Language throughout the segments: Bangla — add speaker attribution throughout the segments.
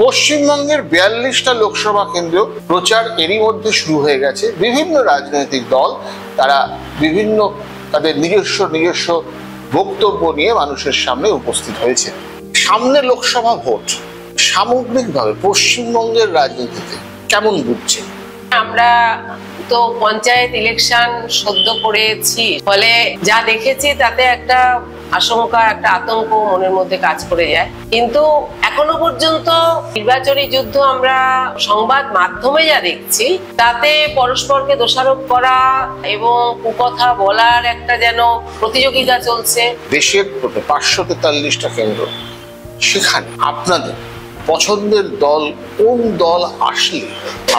Speaker 1: পশ্চিমবঙ্গের 42টা লোকসভা কেন্দ্র প্রচার এরই মধ্যে শুরু হয়ে গেছে। বিভিন্ন রাজনৈতিক দল তারা বিভিন্ন তাদের নিজস্ব বক্তব্য নিয়ে মানুষের সামনে উপস্থিত হয়েছে। সামনে লোকসভা ভোট, সামগ্রিকভাবে পশ্চিমবঙ্গের রাজনীতিতে কেমন বুঝছে?
Speaker 2: আমরা তো পঞ্চায়েত ইলেকশন সদ্য করেছি, ফলে যা দেখেছি তাতে একটা আশঙ্কা, একটা আতঙ্ক মনের মধ্যে কাজ করে যায়। কিন্তু এখনো পর্যন্ত নির্বাচনী যুদ্ধ আমরা সংবাদ মাধ্যমে যা দেখছি তাতে পরস্পরকে দোষারোপ করা এবং কুকথা বলার একটা যেন প্রতিযোগিতা চলছে।
Speaker 1: দেশের 543টা কেন্দ্র, সেখানে আপনাদের পছন্দের দল কোন দল আসলে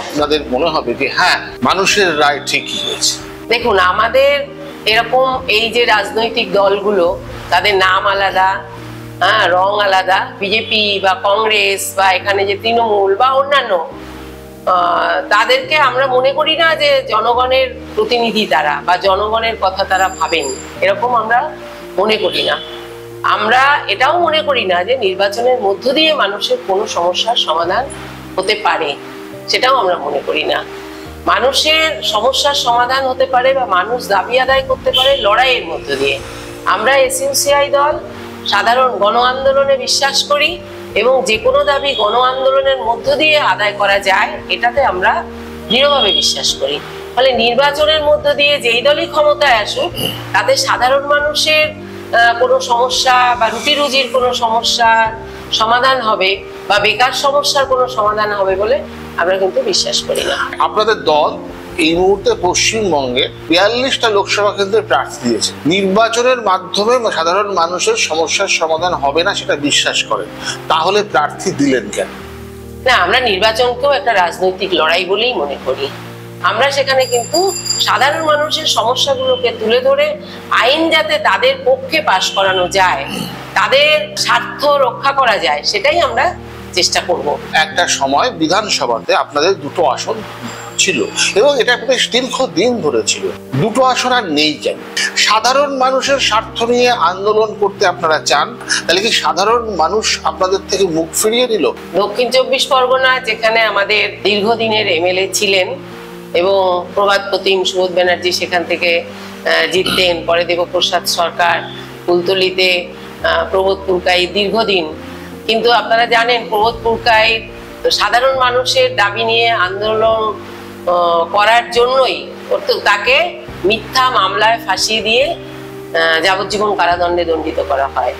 Speaker 1: আপনাদের মনে হবে যে হ্যাঁ, মানুষের রায় ঠিকই হয়েছে?
Speaker 2: দেখুন, আমাদের এরকম এই যে রাজনৈতিক দলগুলো, তাদের নাম আলাদা, রং আলাদা, বিজেপি বা কংগ্রেস বা এখানে যে তৃণমূল বা অন্যান্য, তাদেরকে আমরা মনে করি না যে জনগণের প্রতিনিধি তারা বা জনগণের কথা তারা ভাবেন, এরকম আমরা মনে করি না। আমরা এটাও মনে করি না যে নির্বাচনের মধ্য দিয়ে মানুষের কোনো সমস্যার সমাধান হতে পারে, সেটাও আমরা মনে করি না। মানুষের সমস্যার সমাধান হতে পারে বা মানুষ দাবি আদায় করতে পারে লড়াইয়ের মধ্য দিয়ে। আমরা এসইউসিআই দল সাধারণ গণ আন্দোলনে বিশ্বাস করি এবং যে কোনো দাবি গণ আন্দোলনের মধ্য দিয়ে আদায় করা যায় এটাতে আমরা দৃঢ়ভাবে বিশ্বাস করি। ফলে নির্বাচনের মধ্য দিয়ে যেই দলই ক্ষমতায় আসুক তাতে সাধারণ মানুষের কোনো সমস্যা বা রুটি রুজির কোনো সমস্যার সমাধান হবে বা বেকার সমস্যার কোনো সমাধান হবে বলে আমরা কিন্তু বিশ্বাস করি না।
Speaker 1: আপনাদের দল এই মুহূর্তে পশ্চিমবঙ্গে 42টা লোকসভা কেন্দ্রে প্রার্থী দিয়েছে। নির্বাচনের মাধ্যমে সাধারণ মানুষের সমস্যার সমাধান হবে না সেটা বিশ্বাস করেন, তাহলে প্রার্থী দিলেন কেন?
Speaker 2: না, আমরা নির্বাচনকেও একটা রাজনৈতিক লড়াই বলেই মনে করি। আমরা সেখানে কিন্তু সাধারণ মানুষের সমস্যাগুলোকে তুলে ধরে আইন যাতে তাদের পক্ষে পাশ করানো যায়, তাদের স্বার্থ রক্ষা করা যায়, সেটাই আমরা চেষ্টা করব।
Speaker 1: একটা সময় বিধানসভাতে আপনাদের 2টো আসন ছিল এবং এটা বেশ দীর্ঘদিন ধরে ছিল। 2টো আসন আর নেই কেন? সাধারণ মানুষের স্বার্থ নিয়ে আন্দোলন করতে আপনারা চান, তাহলে কি সাধারণ মানুষ আপনাদের থেকে মুখ ফিরিয়ে নিল?
Speaker 2: দক্ষিণ 24 পরগনা, যেখানে আমাদের দীর্ঘদিনের এমএলএ ছিলেন এবং প্রভাত প্রতিম সুবোধ ব্যানার্জি সেখান থেকে জিততেন, পরে দেবপ্রসাদ সরকার, কুলতলিতে প্রবোধ পুরকাইত দীর্ঘদিন। কিন্তু আপনারা জানেন প্রবোধ পুরকাইত সাধারণ মানুষের দাবি নিয়ে আন্দোলন করার জন্যই তাকে মিথ্যা মামলায় ফাঁসিয়ে দিয়ে যাবজ্জীবন কারাদণ্ডে দণ্ডিত করা হয়।